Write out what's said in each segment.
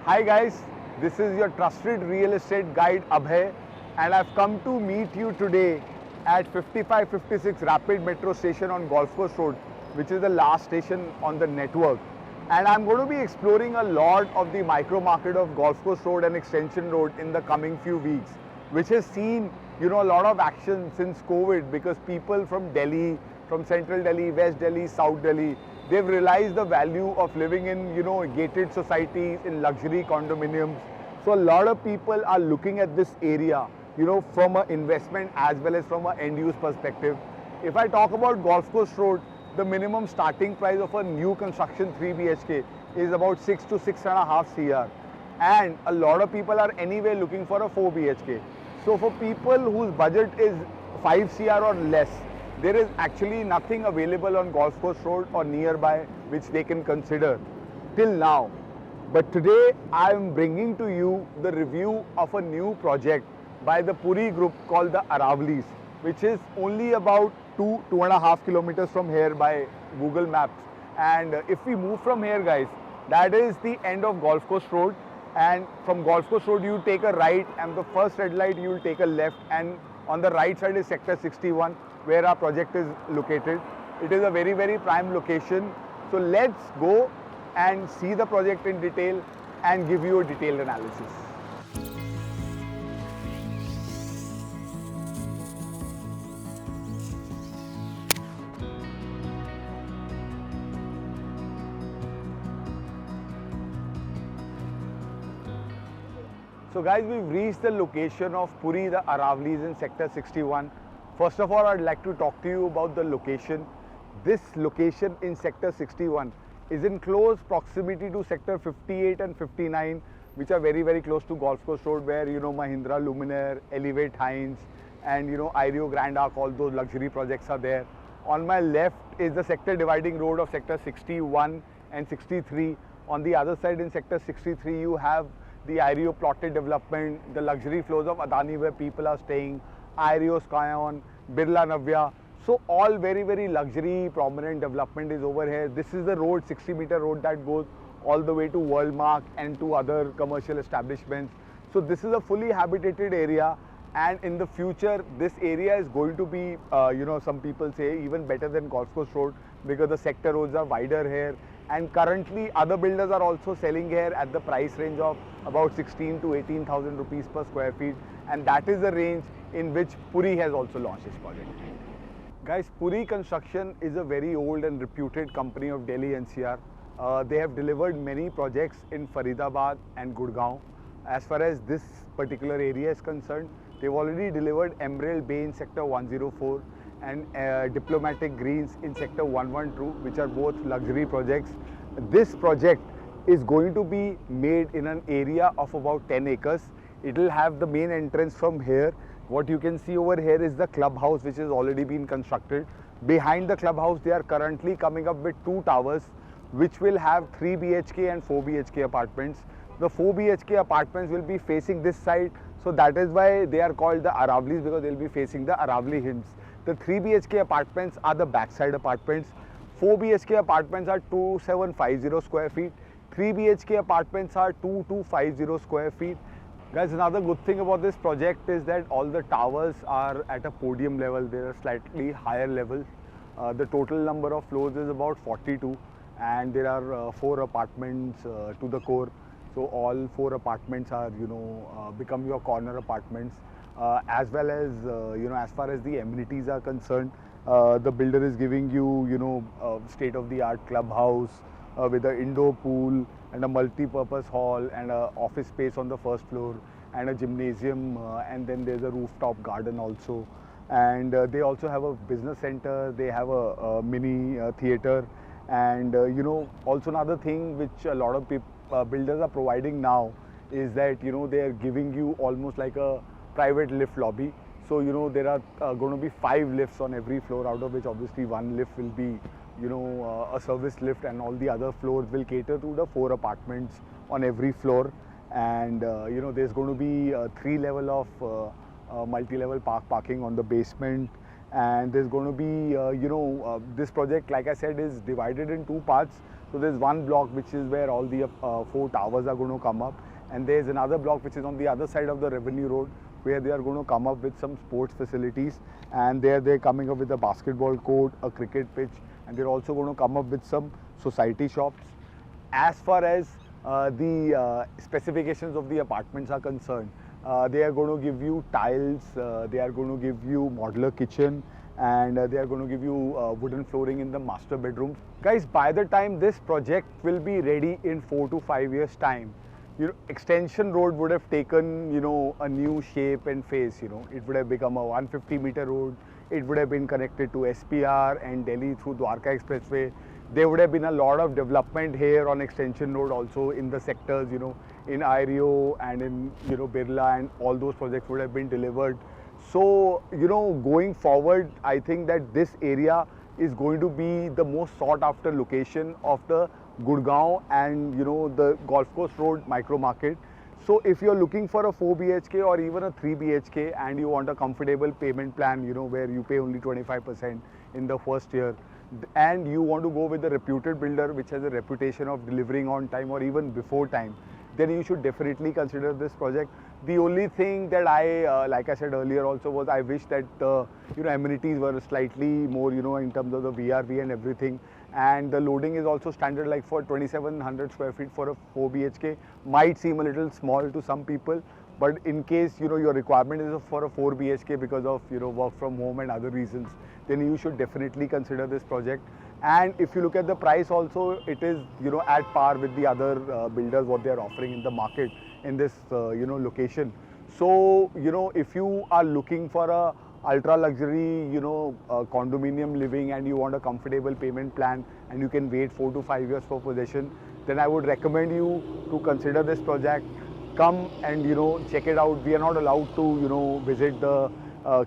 Hi guys, this is your trusted real estate guide Abhay, and I've come to meet you today at 5556 Rapid Metro Station on Golf Course Road, which is the last station on the network. And I'm going to be exploring a lot of the micro market of Golf Course Road and Extension Road in the coming few weeks, which has seen a lot of action since COVID, because people from Delhi, from Central Delhi, West Delhi, South Delhi, they've realized the value of living in gated societies, in luxury condominiums. So a lot of people are looking at this area from an investment as well as from an end use perspective. If I talk about Golf Course Road, the minimum starting price of a new construction 3 BHK is about 6 to 6.5 CR, and a lot of people are anyway looking for a 4 BHK. So for people whose budget is 5 CR or less, there is actually nothing available on Golf Course Road or nearby which they can consider till now. But today I am bringing to you the review of a new project by the Puri group called the Aravallis, which is only about 2.5 kilometers from here by Google Maps. And if we move from here, guys, that is the end of Golf Course Road, and from Golf Course Road you take a right, and the first red light you will take a left, and on the right side is sector 61 where our project is located. It is a very, very prime location. So let's go and see the project in detail and give you a detailed analysis. So guys, we've reached the location of Puri The Aravallis in sector 61. First of all, I'd like to talk to you about the location. This location in sector 61 is in close proximity to sector 58 and 59, which are very, very close to Golf Course Road, where Mahindra Luminaire, Elevate Hines, and Ireo Grand Arch, all those luxury projects are there. On my left is the sector dividing road of sector 61 and 63. On the other side, in sector 63, you have the Ireo plotted development, the luxury floors of Adani where people are staying, Ireo Scion, Birla Navya. So all very, very luxury prominent development is over here. This is the road, 60-meter road that goes all the way to Worldmark and to other commercial establishments. So this is a fully habitated area, and in the future this area is going to be, some people say even better than Golf Course Road, because the sector roads are wider here. And currently other builders are also selling here at the price range of about 16 to 18,000 rupees per square feet, and that is the range in which Puri has also launched its project. Guys, Puri Construction is a very old and reputed company of Delhi NCR. They have delivered many projects in Faridabad and Gurgaon. As far as this particular area is concerned, they've already delivered Emerald Bay in sector 104 and Diplomatic Greens in sector 112, which are both luxury projects. This project is going to be made in an area of about 10 acres. It will have the main entrance from here. What you can see over here is the clubhouse, which has already been constructed. Behind the clubhouse, they are currently coming up with 2 towers, which will have 3 BHK and 4 BHK apartments. The 4 BHK apartments will be facing this side, so that is why they are called the Aravallis, because they will be facing the Aravalli Hills. The 3 BHK apartments are the backside apartments. 4 BHK apartments are 2750 square feet. 3 BHK apartments are 2250 square feet. Guys, another good thing about this project is that all the towers are at a podium level. They are slightly higher level. The total number of floors is about 42, and there are 4 apartments to the core. So all 4 apartments are become your corner apartments. As well as as far as the amenities are concerned, the builder is giving you state-of-the-art clubhouse with an indoor pool and a multi-purpose hall and an office space on the first floor and a gymnasium, and then there's a rooftop garden also. And they also have a business center. They have a mini theater, and also another thing which a lot of builders are providing now is that they are giving you almost like a private lift lobby. So there are going to be 5 lifts on every floor, out of which obviously 1 lift will be a service lift, and all the other floors will cater to the 4 apartments on every floor. And there's going to be 3 level of multi-level parking on the basement, and there's going to be this project, like I said, is divided in 2 parts. So there's one block which is where all the 4 towers are going to come up, and there's another block which is on the other side of the Revenue Road, where they are going to come up with some sports facilities, and there they're coming up with a basketball court, a cricket pitch, and they're also going to come up with some society shops. As far as the specifications of the apartments are concerned, they are going to give you tiles, they are going to give you modular kitchen, and they are going to give you wooden flooring in the master bedrooms. Guys, by the time this project will be ready in 4 to 5 years time, Extension Road would have taken, a new shape and face. It would have become a 150-meter road. It would have been connected to SPR and Delhi through Dwarka Expressway. There would have been a lot of development here on Extension Road also in the sectors, in Ireo and in, Birla, and all those projects would have been delivered. So, going forward, I think that this area is going to be the most sought after location of the Gurgaon and the Golf Course Road micro market. So if you're looking for a 4 BHK or even a 3 BHK and you want a comfortable payment plan, where you pay only 25% in the first year, and you want to go with a reputed builder which has a reputation of delivering on time or even before time, then you should definitely consider this project. The only thing that I, like I said earlier also, was I wish that the amenities were slightly more, in terms of the VRV and everything. And the loading is also standard, like for 2700 square feet for a 4 BHK might seem a little small to some people, but in case your requirement is for a 4 BHK because of work from home and other reasons, then you should definitely consider this project. And if you look at the price also, it is at par with the other builders what they are offering in the market in this location. So if you are looking for a ultra luxury condominium living and you want a comfortable payment plan and you can wait 4 to 5 years for possession, then I would recommend you to consider this project. Come and check it out. We are not allowed to visit the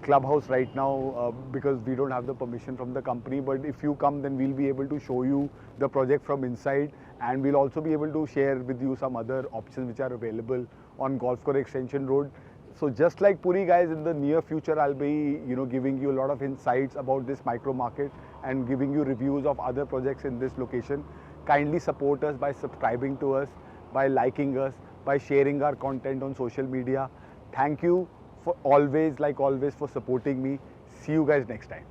clubhouse right now because we don't have the permission from the company, but if you come, then we'll be able to show you the project from inside, and we'll also be able to share with you some other options which are available on Golf Course Extension Road. So just like Puri, guys, in the near future I'll be giving you a lot of insights about this micro market and giving you reviews of other projects in this location. Kindly support us by subscribing to us, by liking us, by sharing our content on social media. Thank you for always, like always, for supporting me. See you guys next time.